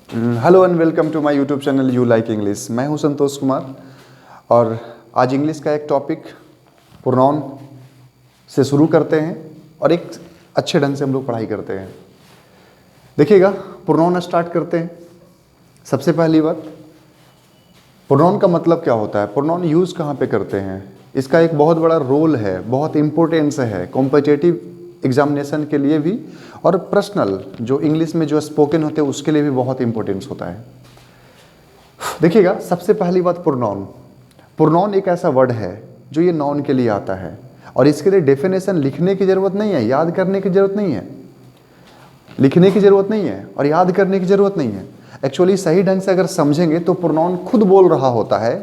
Hello and welcome to my YouTube channel you like English. मैं हूं संतोष कुमार और आज इंग्लिश का एक टॉपिक प्रोनाउन से शुरू करते हैं और एक अच्छे ढंग से हम लोग पढ़ाई करते हैं। देखिएगा, प्रोनाउन स्टार्ट करते हैं। सबसे पहली बात, प्रोनाउन का मतलब क्या होता है, प्रोनाउन यूज़ कहाँ पे करते हैं, इसका एक बहुत बड़ा रोल है, बहुत इम्पोर्टेंस है कॉम्पिटिटिव एग्जामिनेशन के लिए भी और पर्सनल जो इंग्लिश में जो स्पोकन होते हैं उसके लिए भी बहुत इंपॉर्टेंस होता है। देखिएगा, सबसे पहली बात, प्रोनाउन। प्रोनाउन एक ऐसा वर्ड है जो ये नाउन के लिए आता है और इसके लिए डेफिनेशन लिखने की ज़रूरत नहीं है, याद करने की ज़रूरत नहीं है, लिखने की ज़रूरत नहीं है और याद करने की ज़रूरत नहीं है। एक्चुअली सही ढंग से अगर समझेंगे तो प्रोनाउन खुद बोल रहा होता है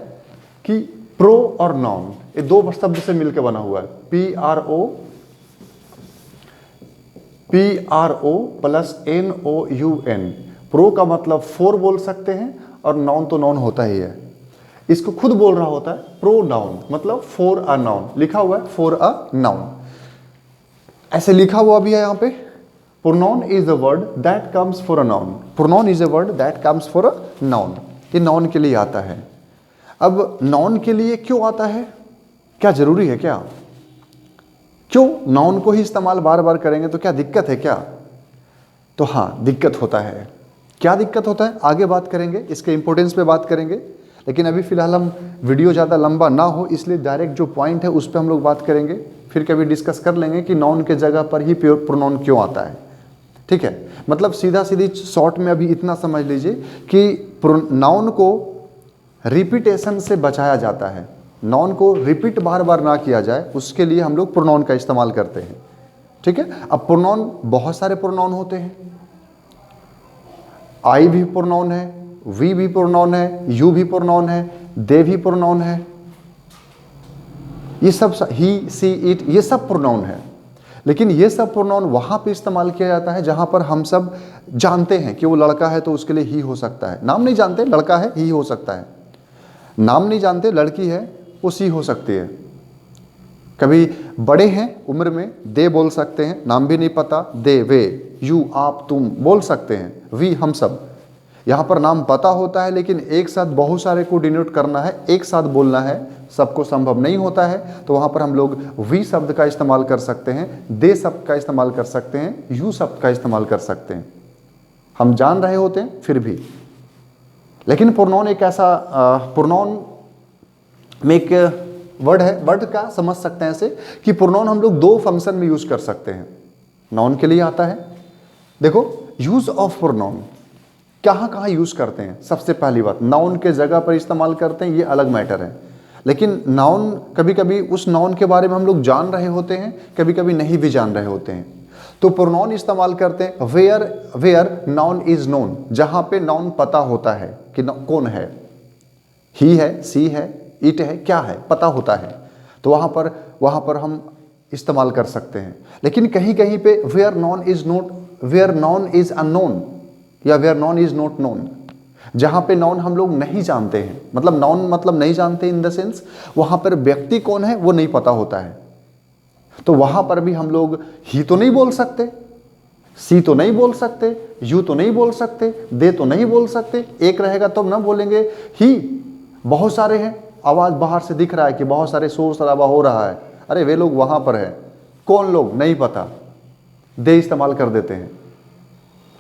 कि प्रो और नाउन ये दो शब्द से मिलकर बना हुआ है, PRO प्लस NOUN। प्रो का मतलब फोर बोल सकते हैं और नाउन तो नाउन होता ही है, इसको खुद बोल रहा होता है प्रो नाउन, मतलब फॉर अ नाउन। लिखा हुआ है फॉर अ नाउन, ऐसे लिखा हुआ भी है यहाँ पे। Pronoun is a word that comes for a noun. Pronoun is a word that comes for a noun. ये नाउन के लिए आता है। अब नाउन के लिए क्यों आता है, क्या जरूरी है क्या, क्यों नाउन को ही इस्तेमाल बार बार करेंगे तो क्या दिक्कत है क्या? तो हाँ, दिक्कत होता है। क्या दिक्कत होता है आगे बात करेंगे, इसके इंपॉर्टेंस पे बात करेंगे, लेकिन अभी फिलहाल हम वीडियो ज़्यादा लंबा ना हो इसलिए डायरेक्ट जो पॉइंट है उस पर हम लोग बात करेंगे। फिर कभी डिस्कस कर लेंगे कि नाउन के जगह पर ही प्रोनाउन क्यों आता है। ठीक है, मतलब सीधा सीधी शॉर्ट में अभी इतना समझ लीजिए कि नाउन को रिपीटेशन से बचाया जाता है। नाउन को रिपीट बार बार ना किया जाए उसके लिए हम लोग प्रोनाउन का इस्तेमाल करते हैं। ठीक है, अब प्रोनाउन बहुत सारे प्रोनाउन होते हैं। आई भी प्रोनाउन है, वी भी प्रोनाउन है, यू भी प्रोनाउन है, दे भी प्रोनाउन है, ये सब ही, सी, इट, ये सब प्रोनाउन है। लेकिन ये सब प्रोनाउन वहां पे इस्तेमाल किया जाता है जहां पर हम सब जानते हैं कि वो लड़का है तो उसके लिए ही हो सकता है। नाम नहीं जानते, लड़का है ही हो सकता है। नाम नहीं जानते, लड़की है वो सी हो सकती है। कभी बड़े हैं उम्र में, दे बोल सकते हैं, नाम भी नहीं पता, दे, वे, यू, आप, तुम बोल सकते हैं, वी, हम सब। यहाँ पर नाम पता होता है लेकिन एक साथ बहुत सारे को डिनोट करना है, एक साथ बोलना है, सबको संभव नहीं होता है, तो वहाँ पर हम लोग वी शब्द का इस्तेमाल कर सकते हैं, दे शब्द का इस्तेमाल कर सकते हैं, यू शब्द का इस्तेमाल कर सकते हैं। हम जान रहे होते हैं फिर भी। लेकिन प्रोनाउन एक ऐसा प्रोनाउन में एक वर्ड है, वर्ड का समझ सकते हैं ऐसे कि प्रोनाउन हम लोग दो फंक्शन में यूज कर सकते हैं। नाउन के लिए आता है। देखो, यूज ऑफ प्रोनाउन कहाँ कहाँ यूज करते हैं। सबसे पहली बात, नाउन के जगह पर इस्तेमाल करते हैं, ये अलग मैटर है। लेकिन नाउन कभी कभी उस नाउन के बारे में हम लोग जान रहे होते हैं, कभी कभी नहीं भी जान रहे होते हैं, तो प्रोनाउन इस्तेमाल करते हैं वेयर नाउन इज नोन, जहां पे नाउन पता होता है कि कौन है, ही है, सी है, इट है, क्या है, पता होता है, तो वहां पर हम इस्तेमाल कर सकते हैं। लेकिन कहीं कहीं पे वेयर नाउन इज अननोन या where noun is not known, जहां पे नाउन हम लोग नहीं जानते हैं, मतलब नाउन मतलब नहीं जानते इन द सेंस वहां पर व्यक्ति कौन है वो नहीं पता होता है, तो वहां पर भी हम लोग ही तो नहीं बोल सकते, सी तो नहीं बोल सकते, यू तो नहीं बोल सकते, दे तो नहीं बोल सकते। एक रहेगा तो ना बोलेंगे ही। बहुत सारे हैं, आवाज बाहर से दिख रहा है कि बहुत सारे शोर शराबा हो रहा है, अरे वे लोग वहां पर है, कौन लोग नहीं पता, दे इस्तेमाल कर देते हैं।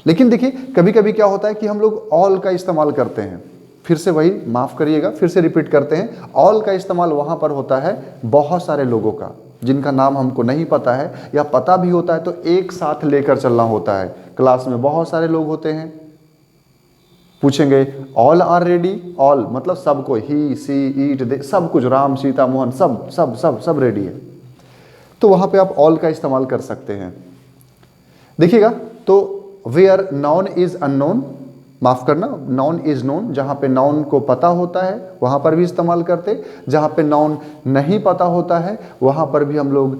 लेकिन देखिए, कभी कभी क्या होता है कि हम लोग ऑल का इस्तेमाल करते हैं। फिर से वही, माफ करिएगा, फिर से रिपीट करते हैं। ऑल का इस्तेमाल वहां पर होता है बहुत सारे लोगों का जिनका नाम हमको नहीं पता है, या पता भी होता है तो एक साथ लेकर चलना होता है। क्लास में बहुत सारे लोग होते हैं, पूछेंगे ऑल आर रेडी, ऑल मतलब सबको, ही, सी, ईट, दे, सब कुछ, राम, सीता, मोहन, सब सब सब सब रेडी है, तो वहां पे आप ऑल का इस्तेमाल कर सकते हैं। देखिएगा, तो वेयर नाउन इज अननोन, माफ करना, नाउन इज नोन, जहां पे नाउन को पता होता है वहां पर भी इस्तेमाल करते, जहां पे नाउन नहीं पता होता है वहां पर भी हम लोग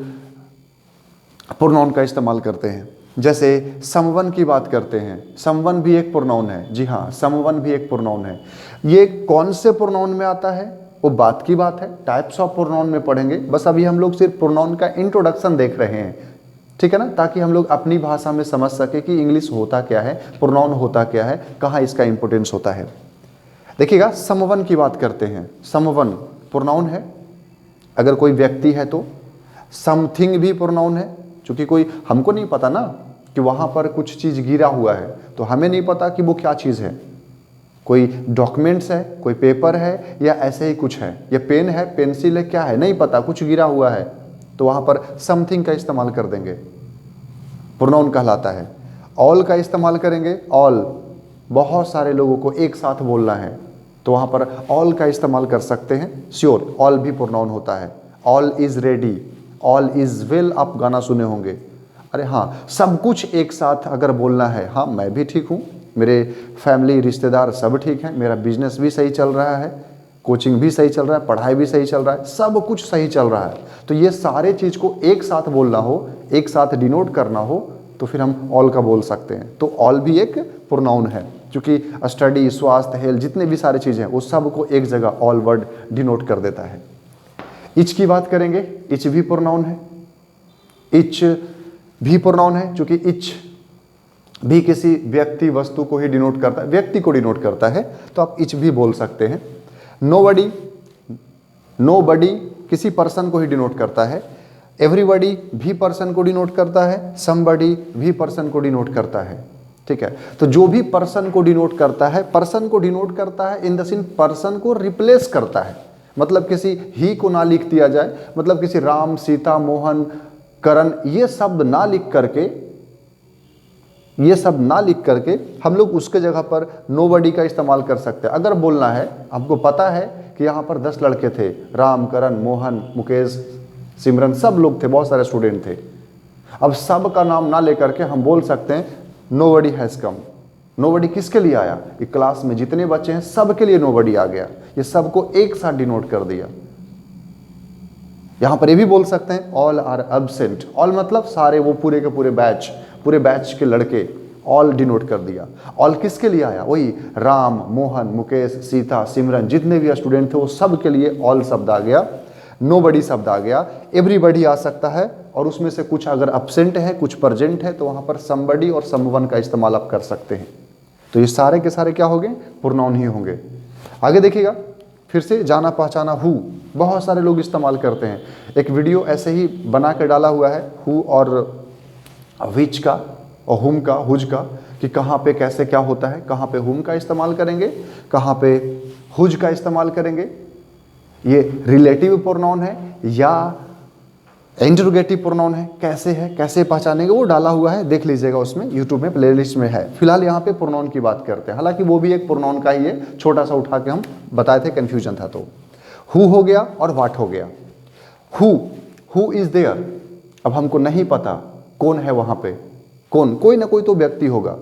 प्रोनाउन का इस्तेमाल करते हैं। जैसे समवन की बात करते हैं, समवन भी एक प्रोनाउन है। जी हाँ, समवन भी एक प्रोनाउन है। ये कौन से प्रोनाउन में आता है वो बात की बात है, टाइप्स ऑफ प्रोनाउन में पढ़ेंगे। बस अभी हम लोग सिर्फ प्रोनाउन का इंट्रोडक्शन देख रहे हैं ठीक है ना, ताकि हम लोग अपनी भाषा में समझ सके कि इंग्लिश होता क्या है, प्रोनाउन होता क्या है, कहाँ इसका इंपॉर्टेंस होता है। देखिएगा, समवन की बात करते हैं। समवन प्रोनाउन है, अगर कोई व्यक्ति है तो। समथिंग भी प्रोनाउन है, क्योंकि कोई, हमको नहीं पता ना कि वहाँ पर कुछ चीज़ गिरा हुआ है, तो हमें नहीं पता कि वो क्या चीज़ है। कोई डॉक्यूमेंट्स है, कोई पेपर है, या ऐसे ही कुछ है, या पेन है, पेंसिल है, क्या है नहीं पता, कुछ गिरा हुआ है, तो वहाँ पर समथिंग का इस्तेमाल कर देंगे, प्रोनाउन कहलाता है। ऑल का इस्तेमाल करेंगे, ऑल, बहुत सारे लोगों को एक साथ बोलना है, तो वहाँ पर ऑल का इस्तेमाल कर सकते हैं। श्योर, ऑल भी प्रोनाउन होता है। All is ready, all is well, आप गाना सुने होंगे। अरे हाँ, सब कुछ एक साथ अगर बोलना है, हाँ मैं भी ठीक हूँ, मेरे फैमिली रिश्तेदार सब ठीक हैं, मेरा बिजनेस भी सही चल रहा है, कोचिंग भी सही चल रहा है, पढ़ाई भी सही चल रहा है, सब कुछ सही चल रहा है, तो ये सारे चीज़ को एक साथ बोलना हो, एक साथ डिनोट करना हो, तो फिर हम ऑल का बोल सकते हैं। तो ऑल भी एक प्रोनाउन है, क्योंकि स्टडी, स्वास्थ्य, हेल्थ, जितने भी सारे चीज़ें हैं वो सब को एक जगह ऑल वर्ड डिनोट कर देता है। इच की बात करेंगे, इच भी प्रोनाउन है। इच भी प्रोनाउन है, क्योंकि इच भी किसी व्यक्ति, वस्तु को ही डिनोट करता है, व्यक्ति को डिनोट करता है, तो आप इच भी बोल सकते हैं। नोबडी, नोबडी किसी पर्सन को ही डिनोट करता है। एवरीबडी भी पर्सन को डिनोट करता है। समबडी भी पर्सन को डिनोट करता है। ठीक है, तो जो भी पर्सन को डिनोट करता है, पर्सन को डिनोट करता है इन द सेंस पर्सन को रिप्लेस करता है, मतलब किसी ही को ना लिख दिया जाए, मतलब किसी राम, सीता, मोहन, करण, ये शब्द ना लिख करके हम लोग उसके जगह पर नोबडी का इस्तेमाल कर सकते हैं। अगर बोलना है, हमको पता है कि यहाँ पर 10 लड़के थे, राम, करण, मोहन, मुकेश, सिमरन, सब लोग थे, बहुत सारे स्टूडेंट थे। अब सब का नाम ना लेकर के हम बोल सकते हैं नोबडी हैज़ कम। नोबडी किसके लिए आया? एक क्लास में जितने बच्चे हैं सब के लिए नोबडी आ गया, ये सबको एक साथ डिनोट कर दिया। यहां पर ये भी बोल सकते हैं ऑल आर एब्सेंट। ऑल मतलब सारे, वो पूरे के पूरे बैच के लड़के, ऑल डिनोट कर दिया। ऑल किसके लिए आया? वही राम, मोहन, मुकेश, सीता, सिमरन, जितने भी स्टूडेंट थे वो सब के लिए ऑल शब्द आ गया, नोबडी शब्द आ गया। एवरीबडी आ सकता है, और उसमें से कुछ अगर एब्सेंट है, कुछ प्रेजेंट है, तो वहां पर समबडी और समवन का इस्तेमाल आप कर सकते हैं। तो ये सारे के सारे क्या होंगे? प्रोनाउन ही होंगे। आगे देखिएगा, फिर से जाना पहचाना हु, बहुत सारे लोग इस्तेमाल करते हैं। एक वीडियो ऐसे ही बना के डाला हुआ है हु और विच का और हुम का, हुज का, कि कहाँ पे कैसे क्या होता है, कहाँ पे हुम का इस्तेमाल करेंगे, कहाँ पे हुज का इस्तेमाल करेंगे। ये रिलेटिव प्रोनाउन है या इंटरोगेटिव प्रोनाउन है, कैसे है, कैसे पहचानेंगे, वो डाला हुआ है, देख लीजिएगा, उसमें यूट्यूब में प्लेलिस्ट में है। फिलहाल यहाँ पे प्रोनाउन की बात करते हैं, हालांकि वो भी एक प्रोनाउन का ही है, छोटा सा उठा के हम बताए थे, कंफ्यूजन था। तो हु हो गया और वाट हो गया। हु इज देयर, अब हमको नहीं पता कौन है वहां पे, कौन, कोई ना कोई तो व्यक्ति होगा,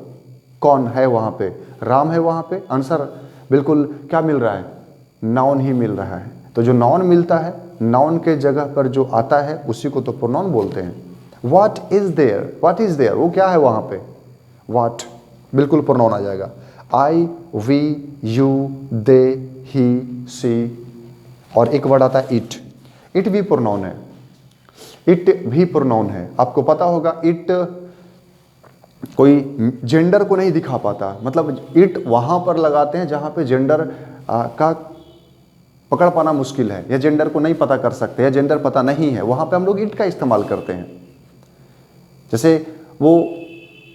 कौन है वहां पे? राम है वहां पे, आंसर बिल्कुल क्या मिल रहा है? नाउन ही मिल रहा है। तो जो नाउन मिलता है, नाउन के जगह पर जो आता है उसी को तो प्रोनाउन बोलते हैं। What is there, what is there, वो क्या है वहां पे? व्हाट बिल्कुल प्रोनाउन आ जाएगा। आई, वी, यू, दे, ही, सी, और एक वर्ड आता है इट। इट भी प्रोनाउन है, इट भी प्रोनाउन है। आपको पता होगा इट कोई जेंडर को नहीं दिखा पाता, मतलब इट वहां पर लगाते हैं जहां पे जेंडर का पकड़ पाना मुश्किल है, या जेंडर को नहीं पता कर सकते, या जेंडर पता नहीं है, वहां पे हम लोग इट का इस्तेमाल करते हैं। जैसे वो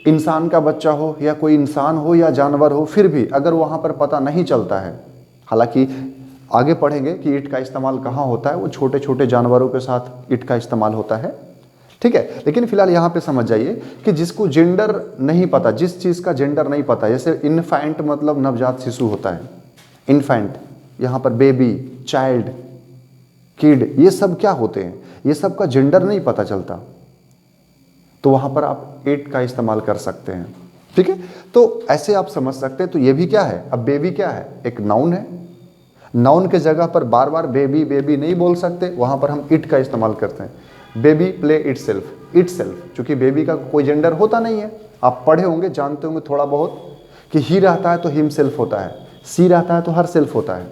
इंसान का बच्चा हो, या कोई इंसान हो या जानवर हो, फिर भी अगर वहां पर पता नहीं चलता है, हालांकि आगे पढ़ेंगे कि इट का इस्तेमाल कहाँ होता है, वो छोटे छोटे जानवरों के साथ इट का इस्तेमाल होता है। ठीक है, लेकिन फिलहाल यहाँ पे समझ जाइए कि जिसको जेंडर नहीं पता, जिस चीज़ का जेंडर नहीं पता, जैसे इन्फेंट मतलब नवजात शिशु होता है, इन्फेंट, यहाँ पर बेबी, चाइल्ड, किड, ये सब क्या होते हैं, ये सब का जेंडर नहीं पता चलता, तो वहां पर आप इट का इस्तेमाल कर सकते हैं। ठीक है, तो ऐसे आप समझ सकते हैं। तो ये भी क्या है? अब बेबी क्या है? एक नाउन है, नाउन के जगह पर बार बार बेबी बेबी नहीं बोल सकते, वहां पर हम इट का इस्तेमाल करते हैं। बेबी प्ले इटसेल्फ, क्योंकि बेबी का कोई जेंडर होता नहीं है। आप पढ़े होंगे, जानते होंगे थोड़ा बहुत कि ही रहता है तो हिमसेल्फ होता है, सी रहता है तो हर सेल्फ होता है,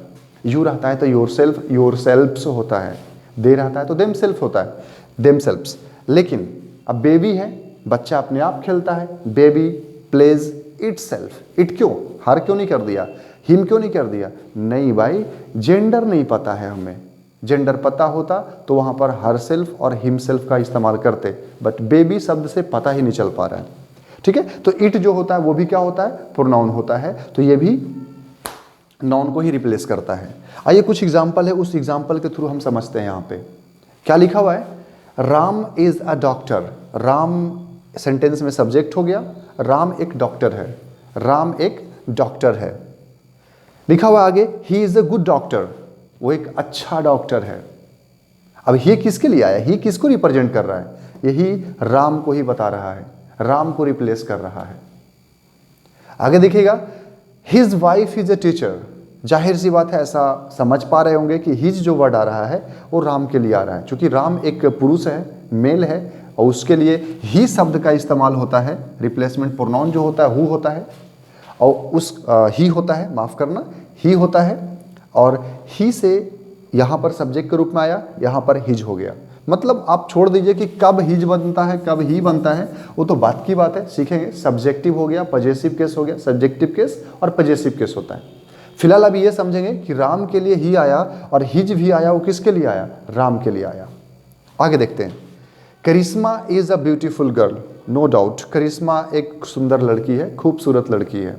यू रहता है तो योरसेल्फ्स होता है, दे रहता है तो देमसेल्फ होता है, देमसेल्फ्स। लेकिन अब बेबी है, बच्चा अपने आप खेलता है, बेबी प्लेज इटसेल्फ। इट क्यों, हर क्यों नहीं कर दिया, हिम क्यों नहीं कर दिया? नहीं भाई, जेंडर नहीं पता है हमें। जेंडर पता होता तो वहां पर हर सेल्फ और हिम सेल्फ का इस्तेमाल करते, बट बेबी शब्द से पता ही नहीं चल पा रहा है। ठीक है, तो इट जो होता है वो भी क्या होता है, प्रोनाउन होता है, तो ये भी नाउन को ही रिप्लेस करता है। आइए कुछ एग्जाम्पल है, उस एग्जाम्पल के थ्रू हम समझते हैं। यहाँ पे क्या लिखा हुआ है, Ram is a doctor. Ram sentence में सब्जेक्ट हो गया, राम एक डॉक्टर है, राम एक डॉक्टर है। लिखा हुआ आगे, he is a good doctor, वो एक अच्छा डॉक्टर है। अब ये किसके लिए आया, ये किसको रिप्रेजेंट कर रहा है? यही राम को ही बता रहा है, राम को रिप्लेस कर रहा है। आगे देखिएगा, his wife is a teacher. जाहिर सी बात है, ऐसा समझ पा रहे होंगे कि हिज जो वर्ड आ रहा है वो राम के लिए आ रहा है, क्योंकि राम एक पुरुष है, मेल है, और उसके लिए ही शब्द का इस्तेमाल होता है। रिप्लेसमेंट प्रोनाउन जो होता है हु होता है, और उस ही होता है, माफ करना, ही होता है, और ही से यहाँ पर सब्जेक्ट के रूप में आया, यहाँ पर हिज हो गया। मतलब आप छोड़ दीजिए कि कब हिज बनता है कब ही बनता है, वो तो बात की बात है, सीखेंगे। सब्जेक्टिव हो गया, पजेसिव केस हो गया, सब्जेक्टिव केस और पजेसिव केस होता है। फिलहाल अभी ये समझेंगे कि राम के लिए ही आया और हिज भी आया, वो किसके लिए आया, राम के लिए आया। आगे देखते हैं, Karishma is a beautiful girl. No doubt, Karishma एक सुंदर लड़की है, खूबसूरत लड़की है।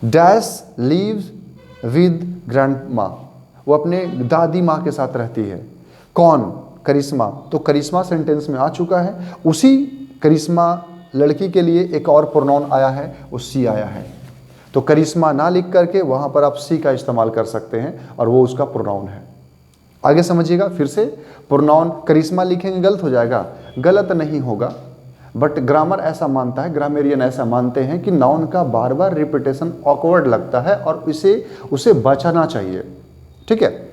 डैश लीव्स विद ग्रैंडमा, वो अपने दादी माँ के साथ रहती है। कौन, करिश्मा। तो करिश्मा सेंटेंस में आ चुका है, उसी करिश्मा लड़की के लिए एक और प्रोनाउन आया है, वो सी आया है। तो करिश्मा ना लिख करके वहाँ पर आप सी का इस्तेमाल कर सकते हैं, और वो उसका प्रोनाउन है। आगे समझिएगा फिर से, प्रोनाउन करिश्मा लिखेंगे गलत हो जाएगा, गलत नहीं होगा, बट ग्रामर ऐसा मानता है, ग्रामेरियन ऐसा मानते हैं कि नाउन का बार बार रिपीटेशन ऑकवर्ड लगता है और उसे बचाना चाहिए। ठीक है,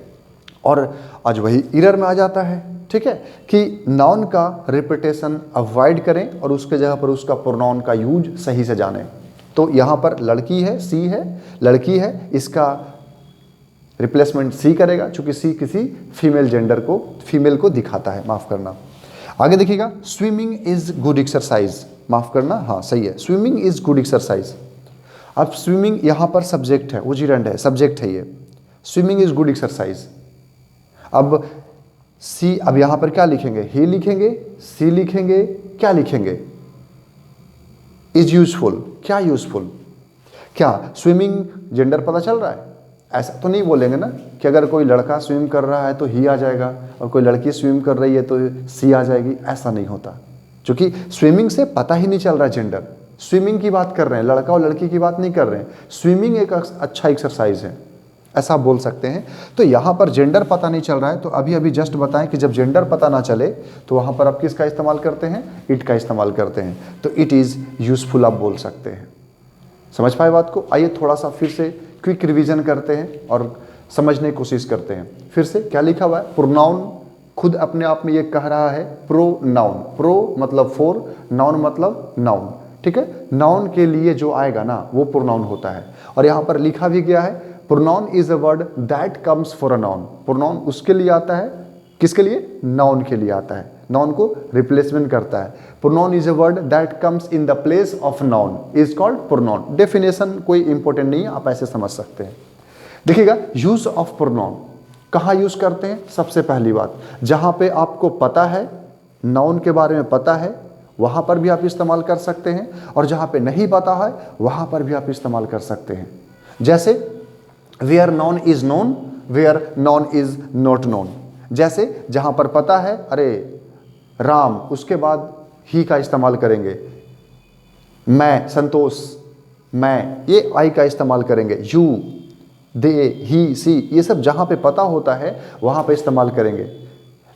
और आज वही एरर में आ जाता है। ठीक है, कि नाउन का रिपीटेशन अवॉइड करें और उसके जगह पर उसका प्रोनाउन का यूज सही से जानें। तो यहाँ पर लड़की है, सी है, लड़की है, इसका रिप्लेसमेंट सी करेगा, चूंकि सी किसी फीमेल जेंडर को, फीमेल को दिखाता है, माफ करना। आगे देखिएगा, स्विमिंग इज गुड एक्सरसाइज, माफ करना, हाँ सही है, स्विमिंग इज गुड एक्सरसाइज। अब स्विमिंग यहाँ पर सब्जेक्ट है, वो जीरेंड है, सब्जेक्ट है ये, स्विमिंग इज गुड एक्सरसाइज। अब सी, अब यहाँ पर क्या लिखेंगे, ही लिखेंगे, सी लिखेंगे, क्या लिखेंगे, इज यूजफुल। क्या यूजफुल, क्या स्विमिंग जेंडर पता चल रहा है? ऐसा तो नहीं बोलेंगे ना कि अगर कोई लड़का स्विम कर रहा है तो ही आ जाएगा और कोई लड़की स्विम कर रही है तो सी आ जाएगी, ऐसा नहीं होता, क्योंकि स्विमिंग से पता ही नहीं चल रहा है जेंडर। स्विमिंग की बात कर रहे हैं, लड़का और लड़की की बात नहीं कर रहे हैं। स्विमिंग एक अच्छा एक्सरसाइज है, ऐसा आप बोल सकते हैं। तो यहाँ पर जेंडर पता नहीं चल रहा है, तो अभी अभी जस्ट बताएं कि जब जेंडर पता ना चले तो वहाँ पर आप किसका इस्तेमाल करते हैं, इट का इस्तेमाल करते हैं। तो इट इज़ यूजफुल आप बोल सकते हैं। समझ पाए बात को? आइए थोड़ा सा फिर से क्विक रिवीजन करते हैं और समझने की कोशिश करते हैं। फिर से क्या लिखा हुआ है, प्रोनाउन खुद अपने आप में ये कह रहा है प्रोनाउन। प्रो मतलब फोर, नाउन मतलब नाउन। ठीक है, नाउन के लिए जो आएगा ना वो प्रोनाउन होता है। और यहाँ पर लिखा भी गया है, pronoun is a word that comes for a noun. Pronoun उसके लिए आता है, किसके लिए, नाउन के लिए आता है, नाउन को रिप्लेसमेंट करता है। Pronoun is a word that comes in the place of noun is called pronoun. Definition कोई इंपॉर्टेंट नहीं है, आप ऐसे समझ सकते हैं। देखिएगा, यूज ऑफ प्रोनाउन कहाँ यूज करते हैं? सबसे पहली बात, जहां पे आपको पता है, नाउन के बारे में पता है, वहां पर भी आप इस्तेमाल कर सकते हैं, और जहां पे नहीं पता है वहां पर भी आप इस्तेमाल कर सकते हैं। जैसे where noun is known, where noun is not known. जैसे जहां पर पता है, अरे राम, उसके बाद ही का इस्तेमाल करेंगे। मैं, संतोष, मैं, ये आई का इस्तेमाल करेंगे। यू, दे, ही, सी, ये सब जहां पे पता होता है वहां पे इस्तेमाल करेंगे।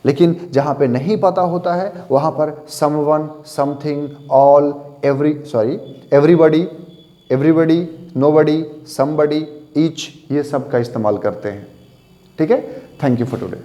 लेकिन जहां पे नहीं पता होता है वहां पर someone, something, all, everybody, nobody, somebody, each, ये सब का इस्तेमाल करते हैं। ठीक है, थैंक यू फॉर टुडे।